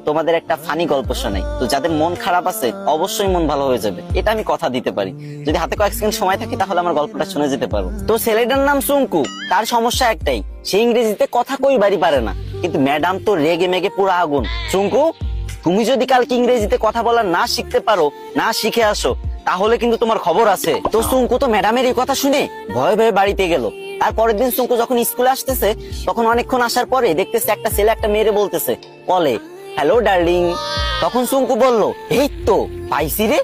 তোমাদের একটা ফানি গল্প শোনাই। তো যাদের মন খারাপ আছে অবশ্যই মন ভালো হয়ে যাবে, এটা আমি কথা দিতে পারি। যদি হাতে কয়েক সেকেন্ড সময় থাকে তাহলে আমার গল্পটা শুনে যেতে পারো। তো ছেলেটার নাম চুঙ্কু, তার সমস্যা একটাই, সে ইংরেজিতে কথা কইবারই পারে না। কিন্তু ম্যাডাম তো রেগে মেগে পুরো আগুন। চুঙ্কু, তুমি যদি কালকে ইংরেজিতে কথা বলা না শিখতে পারো, না শিখে আসো, তাহলে কিন্তু তোমার খবর আছে। তো চুঙ্কু তো ম্যাডামের এই কথা শুনে ভয়ে ভয়ে বাড়িতে গেল। তারপরের দিন চুঙ্কু যখন স্কুলে আসতেছে, তখন অনেকক্ষণ আসার পরে দেখতেছে একটা ছেলে একটা মেয়েরে বলতেছে কলে, হ্যালো ডার্লিং। তখন চুঙ্কু বলল, এই তো পাইছি রে,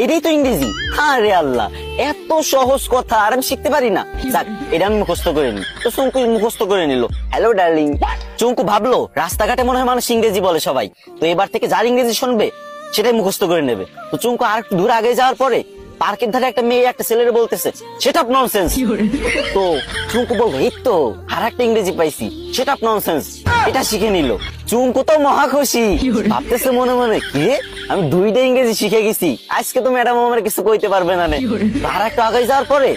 এটাই তো ইংরেজি। আরে আল্লাহ, এত সহজ কথা আর আমি শিখতে পারি না। যাক, এটা আমি মুখস্থ করে নি। তো চুঙ্কু মুখস্থ করে নিল, হ্যালো ডার্লিং। চুঙ্কু ভাবলো রাস্তাঘাটে মনে হয় মানুষ ইংরেজি বলে সবাই, তো এবার থেকে যার ইংরেজি শুনবে সেটাই মুখস্থ করে নেবে। তো চুঙ্কু আর দূর আগে যাওয়ার পরে পার্কের ধারে একটা মেয়ে একটা ছেলেরে বলতেছে সেট আপ ননসেন্স। তো চুঙ্কু বলবো, এই তো আর একটা ইংরেজি পাইছি, সেট আপ ননসেন্স। এটা শিখে নিল। চুঙ্কু তো মহা খুশি, ভাবতেছে মনে মনে, কি আমি 2টা ইংরেজি শিখে গেছি, আজকে তো ম্যাডাম আমার কিছু কইতে পারবে না। আর একটু আগে যাওয়ার পরে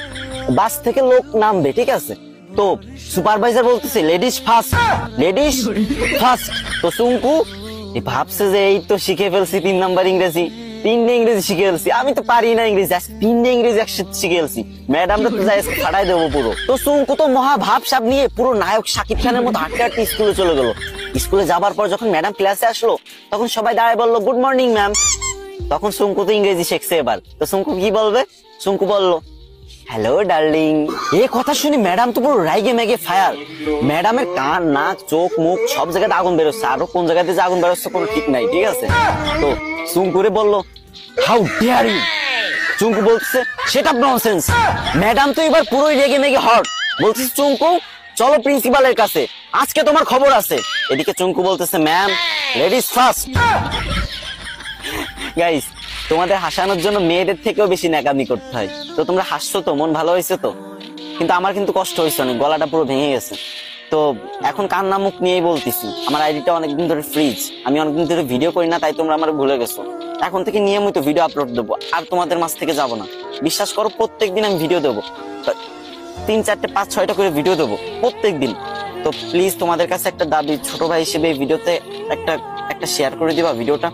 বাস থেকে লোক নামবে, ঠিক আছে, তো সুপারভাইজার বলতেছে লেডিস ফার্স্ট, লেডিস ফার্স্ট। তো চুঙ্কু ভাবছে যে এই তো শিখে ফেলছি 3 নাম্বার ইংরেজি, 3টে ইংরেজি শিখে ফেলছি, আমি তো পারি না ইংরেজি, 3টে ইংরেজি একসাথে শিখে ফেলছি, ম্যাডামরা তো যাই ফাটাই দেবো পুরো। তো চুঙ্কু তো মহা ভাবসাব নিয়ে পুরো নায়ক শাকিব খানের মতো হাঁটতে হাঁটতে স্কুলে চলে গেল। স্কুলে যাবার পর যখন ম্যাডাম ক্লাসে আসলো, তখন সবাই দাঁড়ায় বললো গুড মর্নিং ম্যাম। তখন চুঙ্কু তো ইংরেজি শিখছে এবার, তো চুঙ্কু কি বলবে? চুঙ্কু বললো, হ্যালো ডার্লিং। এই কথা শুনে ম্যাডাম তো পুরো রাইগে ম্যাগে ফায়ার। ম্যাডামের কান, নাক, চোখ, মুখ সব জায়গাতে আগুন বেরোচ্ছে, আরো কোন জায়গাতে যে আগুন বেরোচ্ছে কোনো ঠিক নাই, ঠিক আছে। তো চুঙ্কুরে বললো, হাউ ডেয়ার ইউ। চুঙ্কু বলছে সেট আপ ননসেন্স। ম্যাডাম তো এবার পুরোই রেগে মেগে হট, বলছে চুঙ্কু চলো প্রিন্সিপালের কাছে, আজকে তোমার খবর আছে। এদিকে চুঙ্কু বলতেছে ম্যাম, লেডিস ফার্স্ট। গাইস, তোমাদের হাসানোর জন্য মেয়েদের থেকেও বেশি ন্যাকামি করতে হয়। তো তোমরা হাসছো তো, মন ভালো হয়েছে তো, কিন্তু আমার কিন্তু কষ্ট হয়েছে অনেক, গলাটা পুরো ভেঙে গেছে। তো এখন কান্না মুখ নিয়েই বলতেছি, আমার আইডিটা অনেকদিন ধরে ফ্রিজ, আমি অনেকদিন ধরে ভিডিও করি না, তাই তোমরা আমার ভুলে গেছো। এখন থেকে নিয়মিত ভিডিও আপলোড দেবো, আর তোমাদের মাঝ থেকে যাবো না। বিশ্বাস করো, প্রত্যেকদিন আমি ভিডিও দেবো, 3, 4, 5, 6টা করে ভিডিও দেবো প্রত্যেকদিন। তো প্লিজ তোমাদের কাছে একটা দাবি, ছোট ভাই হিসেবে এই ভিডিওতে একটা শেয়ার করে দিবা ভিডিওটা।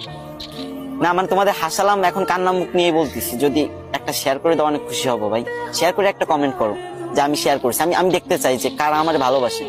না মানে তোমাদের হাসালাম, এখন কান্না মুখ নিয়ে বলতেছি, যদি একটা শেয়ার করে দাও অনেক খুশি হবো ভাই। শেয়ার করে একটা কমেন্ট করো যে আমি শেয়ার করছি, আমি দেখতে চাই যে কারা আমার ভালোবাসে।